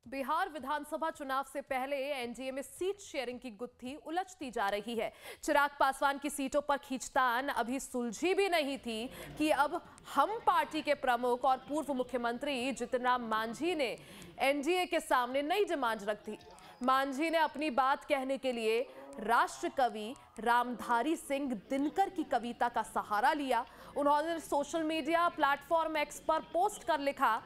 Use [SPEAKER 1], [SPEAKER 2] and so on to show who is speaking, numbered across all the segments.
[SPEAKER 1] बिहार विधानसभा चुनाव से पहले एनडीए में सीट शेयरिंग की गुत्थी उलझती जा रही है। चिराग पासवान की सीटों पर खींचतान अभी सुलझी भी नहीं थी कि अब हम पार्टी के प्रमुख और पूर्व मुख्यमंत्री जितन राम मांझी ने एनडीए के सामने नई डिमांड रख दी। मांझी ने अपनी बात कहने के लिए राष्ट्र कवि रामधारी सिंह दिनकर की कविता का सहारा लिया। उन्होंने सोशल मीडिया प्लेटफॉर्म एक्स पर पोस्ट कर लिखा,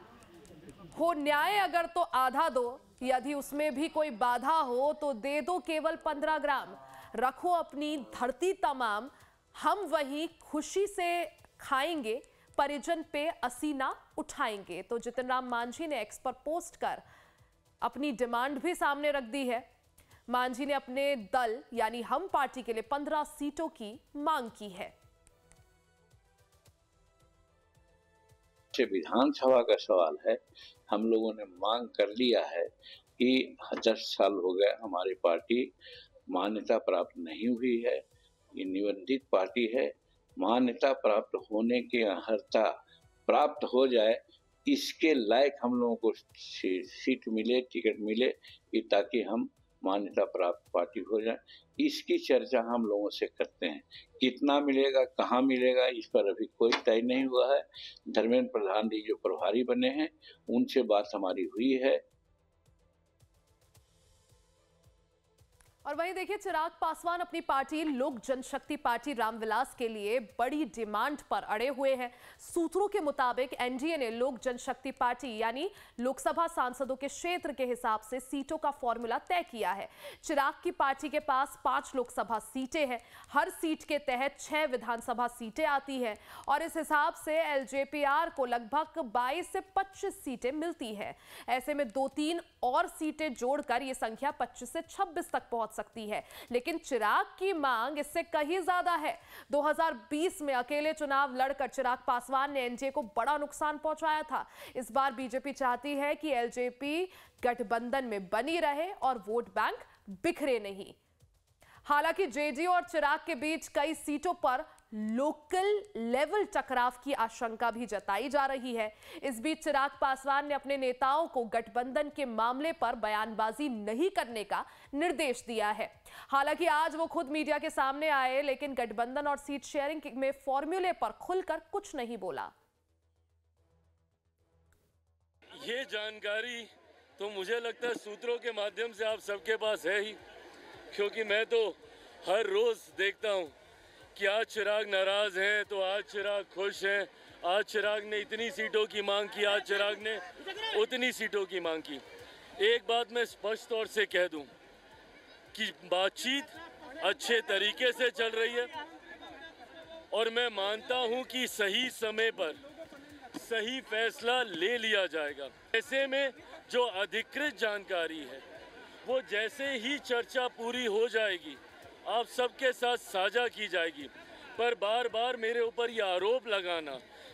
[SPEAKER 1] हो न्याय अगर तो आधा दो, यदि उसमें भी कोई बाधा हो तो दे दो केवल 15 ग्राम, रखो अपनी धरती तमाम, हम वही खुशी से खाएंगे, परिजन पे असीना उठाएंगे। तो जितन राम मांझी ने एक्स पर पोस्ट कर अपनी डिमांड भी सामने रख दी है। मांझी ने अपने दल यानी हम पार्टी के लिए 15 सीटों की मांग की है।
[SPEAKER 2] विधानसभा का सवाल है। हम लोगों ने मांग कर लिया है कि 10 साल हो गए हमारी पार्टी मान्यता प्राप्त नहीं हुई है। ये निबंधित पार्टी है। मान्यता प्राप्त होने की अर्हता प्राप्त हो जाए, इसके लायक हम लोगों को सीट मिले, टिकट मिले, ताकि हम मान्यता प्राप्त पार्टी हो जाए। इसकी चर्चा हम लोगों से करते हैं। कितना मिलेगा, कहाँ मिलेगा, इस पर अभी कोई तय नहीं हुआ है। धर्मेंद्र प्रधान जी जो प्रभारी बने हैं उनसे बात हमारी हुई है।
[SPEAKER 1] और वहीं देखिए, चिराग पासवान अपनी पार्टी लोक जनशक्ति पार्टी रामविलास के लिए बड़ी डिमांड पर अड़े हुए हैं। सूत्रों के मुताबिक एनडीए ने लोक जनशक्ति पार्टी यानी लोकसभा सांसदों के क्षेत्र के हिसाब से सीटों का फॉर्मूला तय किया है। चिराग की पार्टी के पास 5 लोकसभा सीटें हैं। हर सीट के तहत 6 विधानसभा सीटें आती हैं और इस हिसाब से एलजेपीआर को लगभग 22 से 25 सीटें मिलती है। ऐसे में 2-3 और सीटें जोड़कर यह संख्या 25 से 26 तक पहुंच सकती है। लेकिन चिराग की मांग इससे कहीं ज्यादा है। 2020 में अकेले चुनाव लड़कर चिराग पासवान ने एनडीए को बड़ा नुकसान पहुंचाया था। इस बार बीजेपी चाहती है कि एलजेपी गठबंधन में बनी रहे और वोट बैंक बिखरे नहीं। हालांकि जेडीयू और चिराग के बीच कई सीटों पर लोकल लेवल टकराव की आशंका भी जताई जा रही है। इस बीच चिराग पासवान ने अपने नेताओं को गठबंधन के मामले पर बयानबाजी नहीं करने का निर्देश दिया है। हालांकि आज वो खुद मीडिया के सामने आए, लेकिन गठबंधन और सीट शेयरिंग में फॉर्मूले पर खुलकर कुछ नहीं बोला।
[SPEAKER 3] ये जानकारी तो मुझे लगता है सूत्रों के माध्यम से आप सबके पास है ही, क्योंकि मैं तो हर रोज देखता हूं कि आज चिराग नाराज हैं तो आज चिराग खुश हैं, आज चिराग ने इतनी सीटों की मांग की, आज चिराग ने उतनी सीटों की मांग की। एक बात मैं स्पष्ट तौर से कह दूं कि बातचीत अच्छे तरीके से चल रही है और मैं मानता हूं कि सही समय पर सही फैसला ले लिया जाएगा। ऐसे में जो अधिकृत जानकारी है वो जैसे ही चर्चा पूरी हो जाएगी आप सबके साथ साझा की जाएगी। पर बार बार मेरे ऊपर ये आरोप लगाना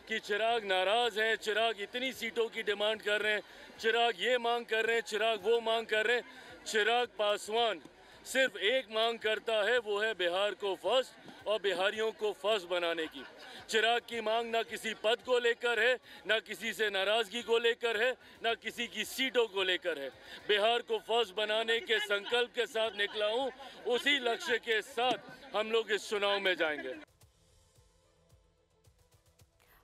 [SPEAKER 3] कि चिराग नाराज हैं, चिराग इतनी सीटों की डिमांड कर रहे हैं, चिराग ये मांग कर रहे हैं, चिराग वो मांग कर रहे हैं। चिराग पासवान सिर्फ एक मांग करता है, वो है बिहार को फर्स्ट और बिहारियों को फर्स्ट बनाने की। चिराग की मांग ना किसी पद को लेकर है, ना किसी से नाराजगी को लेकर है, ना किसी की सीटों को लेकर है। बिहार को फर्स्ट बनाने के संकल्प के साथ निकला हूं, उसी लक्ष्य के साथ हम लोग इस चुनाव में जाएंगे।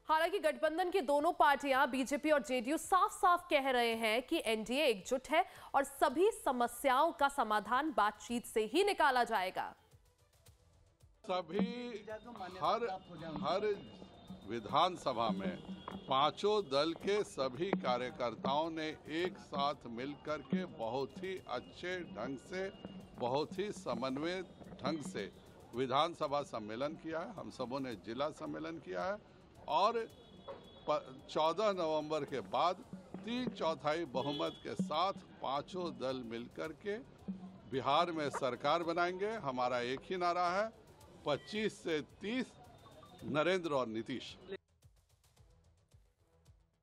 [SPEAKER 1] हालांकि गठबंधन की दोनों पार्टियां बीजेपी और जेडीयू साफ साफ कह रहे हैं कि एनडीए एकजुट है और सभी समस्याओं का समाधान बातचीत से ही निकाला जाएगा।
[SPEAKER 4] सभी हर विधानसभा में 5 दल के सभी कार्यकर्ताओं ने एक साथ मिलकर के बहुत ही अच्छे ढंग से, बहुत ही समन्वय ढंग से विधानसभा सम्मेलन किया है। हम सबों ने जिला सम्मेलन किया है और 14 नवंबर के बाद 3/4 बहुमत के साथ 5 दल मिलकर के बिहार में सरकार बनाएंगे। हमारा एक ही नारा है, 25 से 30, नरेंद्र और नीतीश।